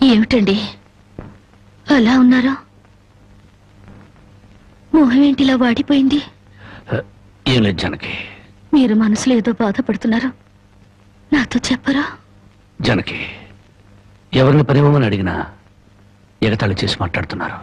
ఏమిటండి అలా ఉన్నారా? మొహం ఏంటిలా వాడిపోయింది? ఏం లేదు జనకి. మీరు మనసులో ఏదో బాధపడుతున్నారు, నాతో చెప్పరా? జనకి, ఎవరిని పనివ్వమని అడిగినా ఎగతాళి చేసి మాట్లాడుతున్నారు.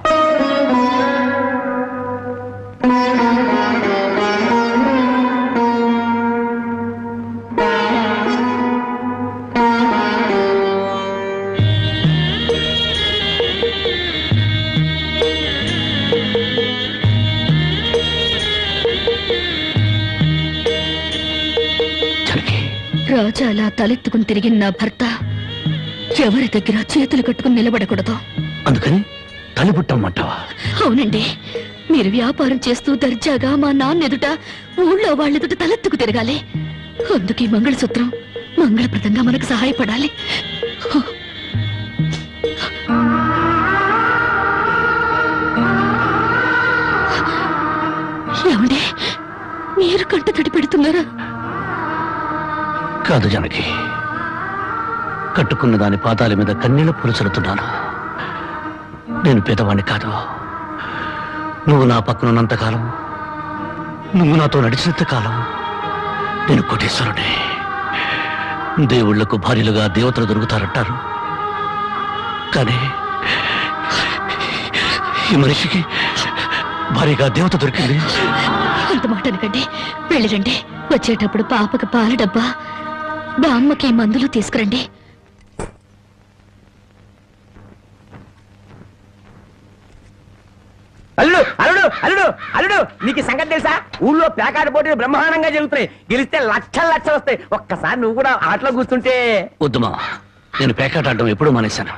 రాజా అలా తలెత్తుకుని తిరిగిన నా భర్త ఎవరి దగ్గర చేతులు కట్టుకుని నిలబడకూడదు. అందుకని తలిపుట్టమ్మంటావా? అవునండి, మీరు వ్యాపారం చేస్తూ దర్జాగా మా నాన్న ఎదుట, ఊళ్ళో వాళ్ళెదుట తలెత్తుకు తిరగాలి. అందుకే మంగళసూత్రం మంగళప్రదంగా మనకు సహాయపడాలి. ఏమండి, మీరు కంట తడి పెడుతున్నారా? కాదు జనకి, కట్టుకున్న దాని పాదాల మీద కన్నీళ్లు పులుసలుతున్నాను. నేను పేదవాణ్ణి కాదు. నువ్వు నా పక్కనున్నంతకాలం, నువ్వు నాతో నడిచినంత కాలం నేను కోటీశ్వరుడే. దేవుళ్లకు భార్యలుగా దేవతలు దొరుకుతారంటారు, కానీ ఈ మనిషికి భార్యగా దేవత దొరికింది. అంత మాట అనకండి, వెళ్ళిరండి. వచ్చేటప్పుడు పాపకి పాల డబ్బా, బామ్మకి మందులు తీసుకురండి. అల్లుడు అల్లుడు అల్లుడు అల్లుడు, నీకు సంగతి తెలుసా? ఊళ్ళో ప్యాకాట పోటీలు బ్రహ్మాండంగా జరుగుతున్నాయి. గెలిస్తే లక్షలు లక్షలు వస్తాయి. ఒక్కసారి నువ్వు కూడా ఆటలో కూర్చుంటే. వద్దుమా, నేను పేకాట ఆడడం ఎప్పుడూ మానేశాను.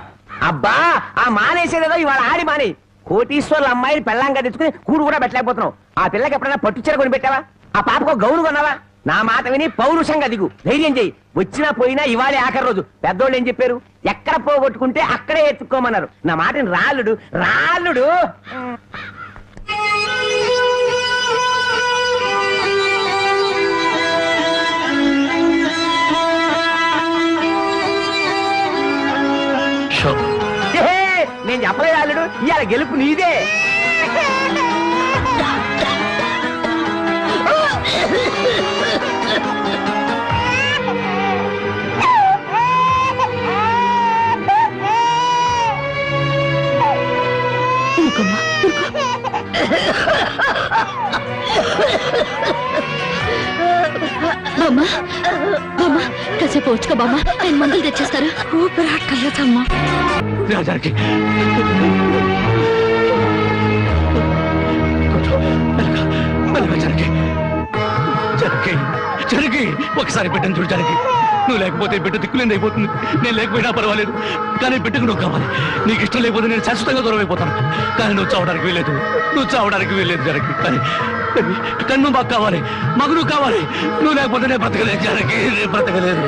అబ్బా, ఆ మానేసేదేదో ఇవాళ ఆడి మానే. కోటీశ్వర్ల అమ్మాయిని పెళ్ళంగా తెచ్చుకుని కూడు కూడా పెట్టలేకపోతున్నావు. ఆ పిల్లకి ఎప్పుడైనా పట్టుచీర కొని పెట్టావా? ఆ పాపకు గౌను కొన్నావా? నా మాట విని పౌరుషంగా దిగు, ధైర్యం చెయ్యి. వచ్చినా పోయినా ఇవాళే ఆఖరి రోజు. పెద్దోళ్ళు ఏం చెప్పారు? ఎక్కడ పోగొట్టుకుంటే అక్కడే ఎత్తుక్కోమన్నారు. నా మాటని రాళ్ళుడు రాళ్ళుడు. నేను చెప్పలేదు రాళ్ళుడు, ఇవాళ గెలుపు నీదే. బామ్మా, బామ్మా, కాసేపు వచ్చుకో బామ్మా, ఆయన మందులు తెచ్చేస్తారు. ఊపిరాటమ్మా. జనకి, జనకి, జనకి, జనకి, ఒకసారి బిడ్డను చూడు జనకి. నువ్వు లేకపోతే బిడ్డ దిక్కులేని అయిపోతుంది. నేను లేకపోయినా పర్వాలేదు, కానీ బిడ్డకు నువ్వు కావాలి. నీకు ఇష్టం లేకపోతే నేను శాశ్వతంగా దూరం అయిపోతాను. కానీ నువ్వు చావడానికి వీలేదు, నువ్వు చావడానికి వీలేదు జనకి. కానీ నువ్వు మాకు కావాలి, మాకు నువ్వు కావాలి. నువ్వు లేకపోతే నేను బ్రతకలేదు జనకి, నేను బ్రతకలేదు.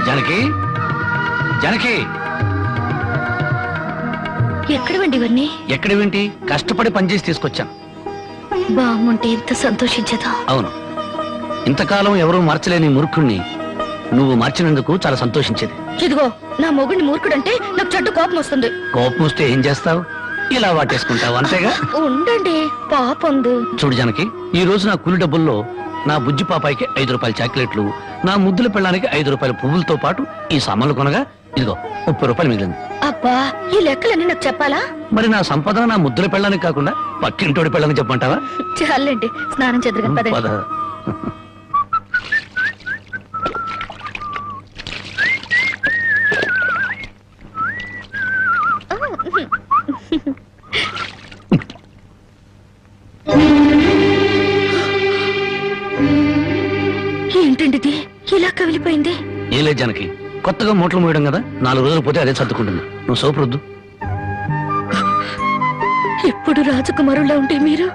జనకి, జనకి, ఎక్కడవండి ఇవన్నీ? ఎక్కడేంటి, కష్టపడి పనిచేసి తీసుకొచ్చాను. బామ్ముంటే ఎంత సంతోషించదా? అవును, ఇంతకాలం ఎవరూ మార్చలేని మూర్ఖుణ్ణి నువ్వు మార్చినందుకు చాలా సంతోషించేది. ఇదిగో, నా మొగుడిని మూర్ఖుడంటే నాకు చెడ్డ కోపం వస్తుంది. కోపం వస్తే ఏం చేస్తావు? ఇలా వాటేసుకుంటావు, అంతేగా. ఉండండి, పాపందు. చూడు జనకి, ఈ రోజు నా కూలి డబ్బుల్లో నా బుజ్జి పాపాయికి 5 రూపాయల చాక్లెట్లు, నా ముద్దుల పెళ్ళానికి 5 రూపాయల పువ్వులతో పాటు ఈ సామాన్లు కొనగా ఇదిగో 30 రూపాయలు మిగిలింది. అబ్బా, ఈ లెక్కలన్నీ నాకు చెప్పాలా? మరి నా సంపద నా ముద్దుల పెళ్ళానికి కాకుండా పక్కింటోడి పెళ్ళానికి చెప్పమంటావా? చాలండి, స్నానం చేద్దరు కదా. ఏంటండి ఇది ఇలా కవిలిపోయింది? ఏ లేదు జానకి, కొత్తగా మూటలు మోయడం కదా, 4 రోజులు పోతే అదే సర్దుకుంటుంది. నువ్వు సోపు రుద్దు. ఇప్పుడు రాజకుమారులా ఉంటే మీరు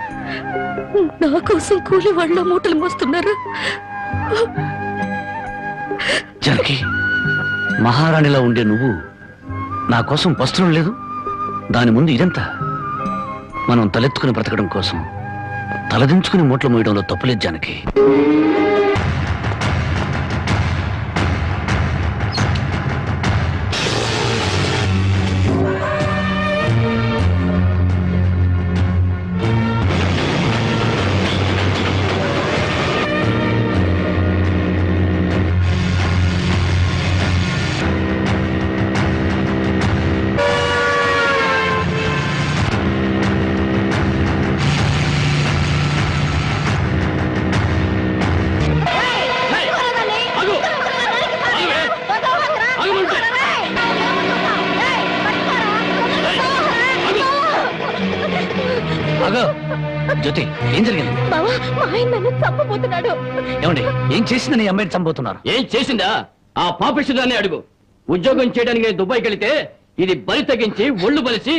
నా కోసం కూలి వాళ్ళ మూటలు మోస్తున్నారు. జానకి, మహారాణిలా ఉండే నువ్వు నా కోసం వస్త్రం లేదు, దాని ముందు ఇదంతా. మనం తలెత్తుకుని బ్రతకడం కోసం తలదించుకుని మూటలు మోయడంలో తప్పులేదు జానకి. జ్యోతి, ఏం జరిగింది? బావా, మా ఆయన నన్ను చంపబోతున్నాడు. ఏమండి, ఏం చేసిందని అమ్మాయిని చంపబోతున్నారు? ఏం చేసిందా? ఆ పాపిష్టిదాన్ని అడుగు. ఉద్యోగం చేయడానికి దుబాయ్కి వెళితే ఇది బలి తగ్గించి ఒళ్ళు బలిసి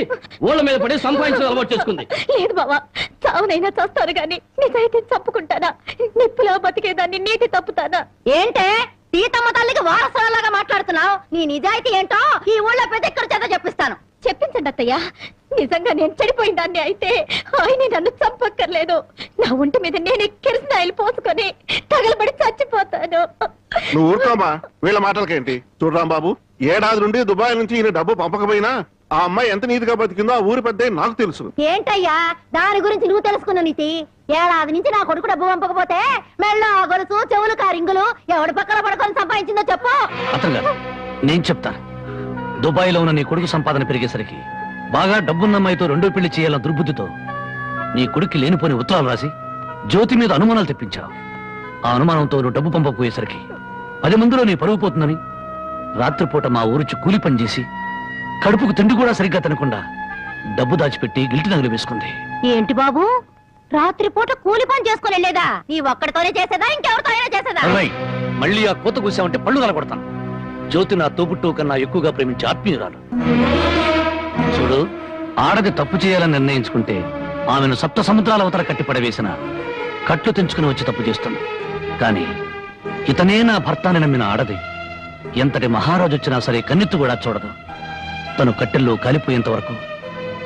ఓళ్ళ మీద పడి సంపాదించడం అలవాటు చేసుకుంది. లేదు బావా, చావునైనా చేస్తాను గాని నిజాయితీ చంపుకుంటానా? నిప్పులా బతికేదాన్ని నీటి తప్పుతానా? ఏంటే సీతమ్మ తల్లికి వారసులాగా మాట్లాడుతున్నావు? నీ నిజాయితీ ఏంటో ఈ ఊళ్ళో పెద్ద ఇక్కడ చేత చెప్పిస్తాను. చెప్పించండి అత్తయ్య. నిజంగా నేను చెడిపోయిన దాన్ని అయితే ఆయన నన్ను చంపక్కర్లేదు. నా ఒంటి మీద నేనే కిరసనాయిలు పోసుకొని తగలబడి చచ్చిపోతాను. నువ్వు ఊరుకోమా, వీళ్ళ మాటలకేంటి? చూడరాం బాబు, ఏడాది నుండి దుబాయ్ నుంచి ఈయన డబ్బు పంపకపోయినా ఆ అమ్మాయి ఎంత నీతిగా బతికిందో ఆ ఊరి పెద్ద నాకు తెలుసు. ఏంటయ్యా దాని గురించి నువ్వు తెలుసుకున్న నీతి? ఏడాది నుంచి నా కొడుకు డబ్బు పంపకపోతే మెళ్ళ గొలుసు చెవులు కారింగులు ఎవడి పక్కన పడుకొని సంపాదించిందో చెప్పు. అతను గారు, నేను చెప్తాను. దుబాయ్లో ఉన్న నీ కొడుకు సంపాదన పెరిగేసరికి బాగా డబ్బున్న అమ్మాయితో 2వ పెళ్లి చేయాలన్న దుర్బుద్ధితో నీ కొడుక్కి లేనిపోని ఉత్తరాలు రాసి జ్యోతి మీద అనుమానాలు తెప్పించావు. ఆ అనుమానంతో నువ్వు డబ్బు పంపకపోయేసరికి 10 మందిలో నీ పరువు పోతుందని రాత్రిపూట మా ఊరుచి కూలి పని చేసి కడుపుకు తిండి కూడా సరిగ్గా తినకుండా డబ్బు దాచిపెట్టి గిల్టి నగలు వేసుకుంది. ఏంటి బాబు, రాత్రిపూట కూలి పని చేసుకుని వెళ్ళేదా? నీ ఒక్కడితోనే చేసేదా ఇంకెవరితో అయినా చేసేదా? అమ్మాయి, మళ్ళీ ఆ కోత కూసావంటే పళ్ళు నలగొడతాను. జ్యోతి నా తోబుట్టు కన్నా ఎక్కువగా ప్రేమించే ఆత్మీయురాలు. చూడు, ఆడది తప్పు చేయాలని నిర్ణయించుకుంటే ఆమెను 7 సముద్రాల అవతల కట్టి పడవేసిన కట్లు తెంచుకుని వచ్చి తప్పు చేస్తుంది. కానీ ఇతనే నా భర్తాన్ని నమ్మిన ఆడది ఎంతటి మహారాజు వచ్చినా సరే కన్నెత్తు కూడా చూడదు. తను కట్టెల్లో కాలిపోయేంత వరకు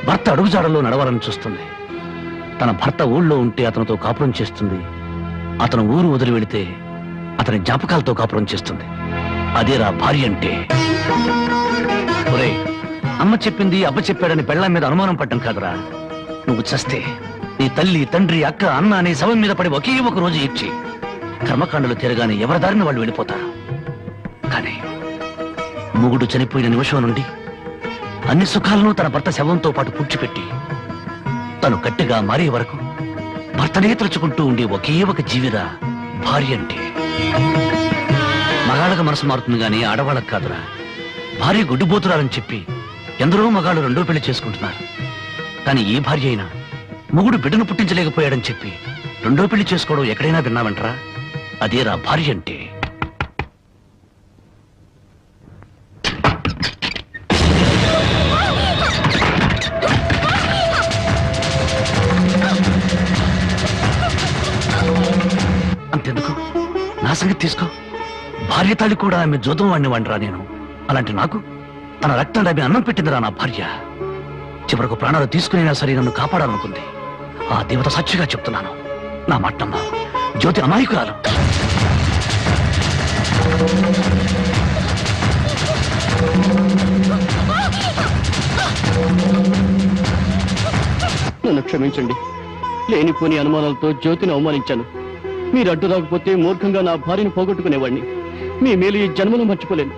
భర్త అడుగుజాడల్లో నడవాలని చూస్తుంది. తన భర్త ఊళ్ళో ఉంటే అతనితో కాపురం చేస్తుంది. అతను ఊరు వదిలి వెళితే అతని జ్ఞాపకాలతో కాపురం చేస్తుంది. అదేరా భార్య అంటే. ఒరేయ్, అమ్మ చెప్పింది అబ్బ చెప్పాడని పెళ్ళాం మీద అనుమానం పడ్డం కాదురా. నువ్వు చస్తే నీ తల్లి, తండ్రి, అక్క, అన్న అనే శవం మీద పడి ఒకే ఒక రోజు ఏడ్చి కర్మకాండలు తిరగానే ఎవరి దారిని వాళ్ళు వెళ్ళిపోతారు. కానీ మొగుడు చనిపోయిన నిమిషం నుండి అన్ని సుఖాలను తన భర్త శవంతో పాటు పూడ్చిపెట్టి తను గట్టిగా మారే వరకు భర్తనే తలుచుకుంటూ ఉండే ఒకే ఒక జీవిరా భార్య అంటే. మగాళ్ళకి మనసు మారుతుంది గానీ ఆడవాళ్ళకు కాదురా. భార్య గుడ్డుబోతురాలని చెప్పి ఎందరో మగాళ్ళు 2వ పెళ్లి చేసుకుంటున్నారు. కానీ ఏ భార్య అయినా మొగుడు బిడ్డను పుట్టించలేకపోయాడని చెప్పి 2వ పెళ్లి చేసుకోవడం ఎక్కడైనా విన్నావంటరా? అదేరా భార్య అంటే. అంతెందుకు, నా సంగతి తీసుకో. భార్య తాళి కూడా ఆమె జోదం వాడిని వాడిరా నేను. అలాంటి నాకు తన రక్తం ఆమె అన్నం పెట్టిందిరా నా భార్య. చివరకు ప్రాణాలు తీసుకునేనా సరే నన్ను కాపాడాలనుకుంది. ఆ దేవత సాక్షిగా చెప్తున్నాను, నా మట్టమ్మ జ్యోతి అమాయకురాలు. నన్ను క్షమించండి. లేనిపోని అనుమానాలతో జ్యోతిని అవమానించాను. మీరు అడ్డు రాకపోతే మూర్ఖంగా నా భార్యను పోగొట్టుకునేవాడిని. మీ మేలు ఈ జన్మలో మర్చిపోలేను.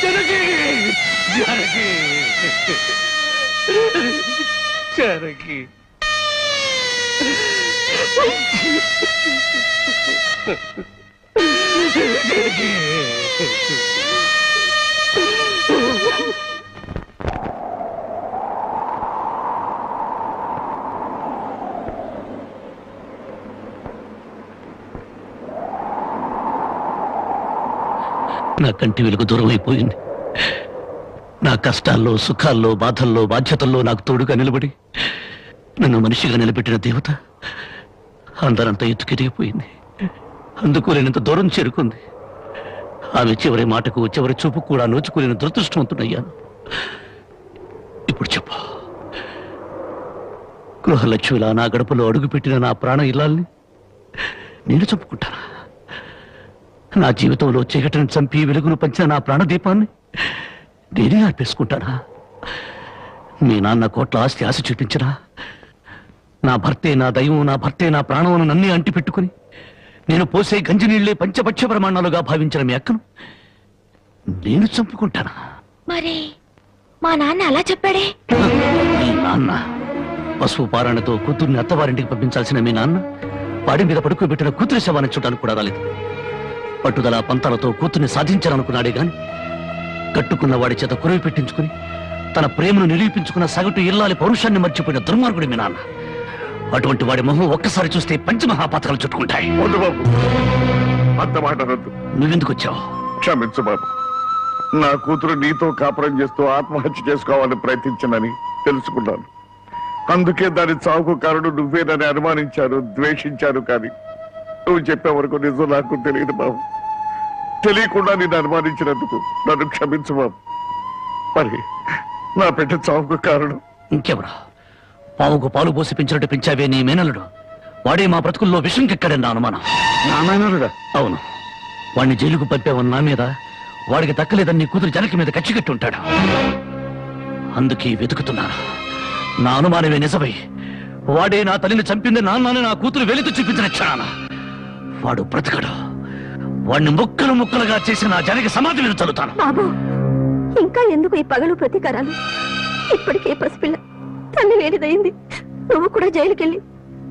జనకి జనకి జనకి నా కంటి వెలుగు దూరం అయిపోయింది. నా కష్టాల్లో, సుఖాల్లో, బాధల్లో, బాధ్యతల్లో నాకు తోడుగా నిలబడి నన్ను మనిషిగా నిలబెట్టిన దేవత అందరంతా ఎత్తుకెదిగిపోయింది. అందుకోలేనంత దూరం చేరుకుంది. ఆమె చివరి మాటకు, చివరి చూపు కూడా నోచుకోలేని దురదృష్టవంతుడయ్యాను. ఇప్పుడు చెప్పు, గృహలక్ష్మిలా నా గడపలో అడుగుపెట్టిన నా ప్రాణ ఇల్లాల్ని నేను చంపుకుంటానా? నా జీవితంలో చీకటిని చంపి వెలుగును పంచిన నా ప్రాణదీపాన్ని నేనే ఆర్పేసుకుంటానా? మీ నాన్న కోట్ల ఆస్తి ఆశ చూపించరా? నా భర్తే నా దైవం, నా భర్తే నా ప్రాణమును నన్నే అంటి పెట్టుకుని నేను పోసే గంజినీళ్లే పంచపక్ష ప్రమాణాలుగా భావించిన మీ అక్కను నేను చంపుకుంటానా? మరి మా నాన్న అలా చెప్పాడే. మీ నాన్న పశువు పారాణతో కూతుర్ని అత్తవారింటికి పంపించాల్సిన మీ నాన్న వాడి మీద పడుకోబెట్టిన కూతురి శవాన్ని చూడడానికి కూడా రాలేదు. పట్టుదల పంతాలతో కూతుర్ని సాధించాలనుకున్నాడే గాని కట్టుకున్న వాడి చేత కురవి పెట్టించుకుని తన ప్రేమను నిరూపించుకున్న సగటు ఇల్లాలి పౌరుషాన్ని మర్చిపోయిన దుర్మార్గుడి మీ నాన్న. అటువంటి వాడి మొహం ఒక్కసారి చూస్తే పంచమహాపాతకాలు చుట్టుకుంటాయి. వద్దు బాబు, అంత మాట అనొద్దు. నువ్వెందుకు వచ్చావు? క్షమించు బాబు. నా కూతురు నీతో కాపురం చేస్తూ ఆత్మహత్య చేసుకోవాలని ప్రయత్నించనని తెలుసుకున్నాను. అందుకే దాని చావుకు కారణం నువ్వేనని అనుమానించాను, ద్వేషించాను. కానీ నువ్వు చెప్పే వరకు నిజం నాకు తెలియదు బాబు. తెలియకుండా నేను అనుమానించినందుకు నన్ను క్షమించు బాబు. మరి నా బిడ్డ చావుకు కారణం ఇంకెవరా? పావుకు పాలు పోసి పెంచినట్టు పెంచావే నీ మేనల్లుడు. వాడే మా బ్రతుకుల్లో విషం కెక్కడని నా అనుమానం. అవును, వాడిని జైలుకు పంపావని నా మీద, వాడికి దక్కలేదని నీ కూతురు జనకి మీద కచ్చికట్టి ఉంటాడు. అందుకే వెతుకుతున్నాను. నా అనుమానమే నిజమై వాడే నా తల్లిని చంపింది నాన్నని నా కూతురు వెలితో చూపించిన క్షణాన వాడు బ్రతకడు. వాడిని ముక్కలు ముక్కలుగా చేసి నా జనకి సమాధి మీద చల్లుతాను. బాబు, ఇంకా ఎందుకు ఈ పగలు ప్రతీకారాలు? ఇప్పటికే పసిపిల్ల తల్లి వేడిదయింది. నువ్వు కూడా జైలుకెళ్ళి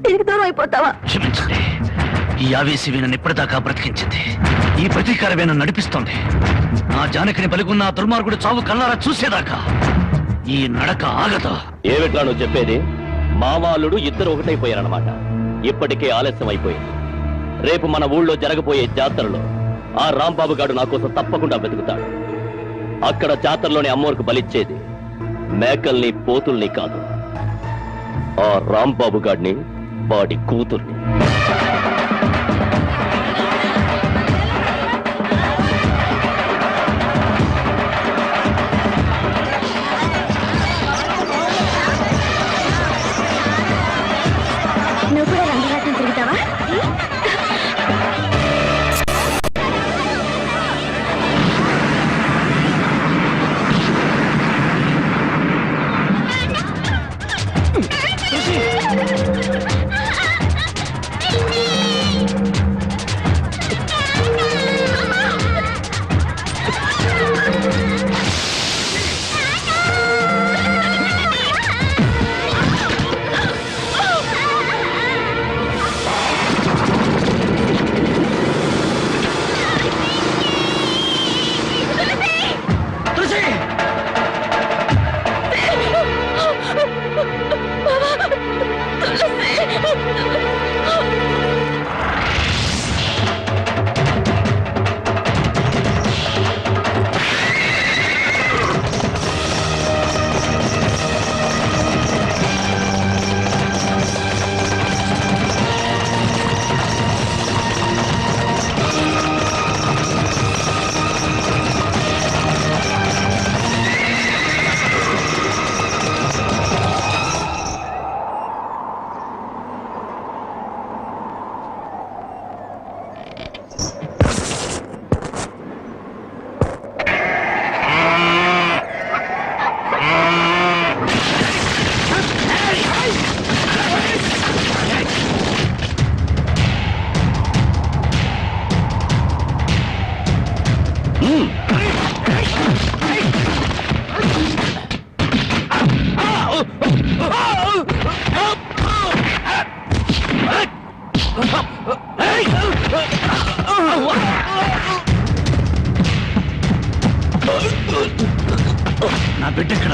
తిరిగి దూరం అయిపోతావా? క్షమించండి, ఈ ఆవేశమే నన్ను ఇప్పటిదాకా బ్రతికించింది. ఈ ప్రతీకారమే నన్ను నడిపిస్తోంది. నా జానకిని బలిగున్న ఆ దుర్మార్గుడు చావు కళ్ళారా చూసేదాకా ఈ నడక ఆగదు. ఏమిట్లా నువ్వు చెప్పేది? మామాలుడు ఇద్దరు ఒకటైపోయారన్నమాట. ఇప్పటికే ఆలస్యం అయిపోయింది. రేపు మన ఊళ్ళో జరగబోయే జాతరలో ఆ రాంబాబు గారు నా కోసం తప్పకుండా వెతుకుతాడు. అక్కడ జాతరలోని అమ్మోరికి బలిచ్చేది మేకల్ని, పోతుల్ని కాదు, ఆ రాంబాబు గాడిని, వాడి కూతుర్ని. నువ్వు కూడా రంగరాటం తిరుగుతావా? నా బిడ్డ ఎక్కడ?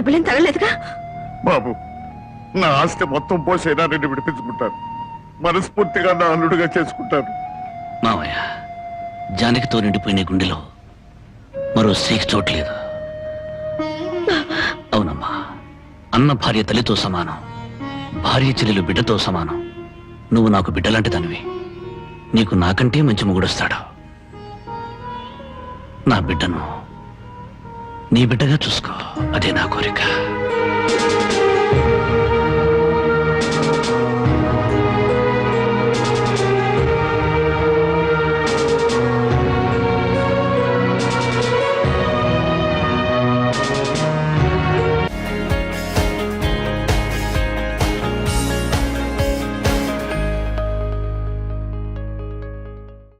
దెబ్బలేం తగలేదుగా? బాబు, నా ఆస్తి మొత్తం పోసైనా నేను విడిపించుకుంటాను. మనస్ఫూర్తిగా నా అల్లుడుగా చేసుకుంటాను. మావయ్య, జానకితో నిండిపోయిన గుండెలో మరో స్త్రీకి చోట్లేదు. అవునమ్మా, అన్న భార్య తల్లితో సమానం, భార్య చెల్లెలు బిడ్డతో సమానం. నువ్వు నాకు బిడ్డలాంటి దానివి. నీకు నాకంటే మంచి మొగుడొస్తాడు. నా బిడ్డను నీ బిడ్డగా చూసుకో, అదే నా కోరిక.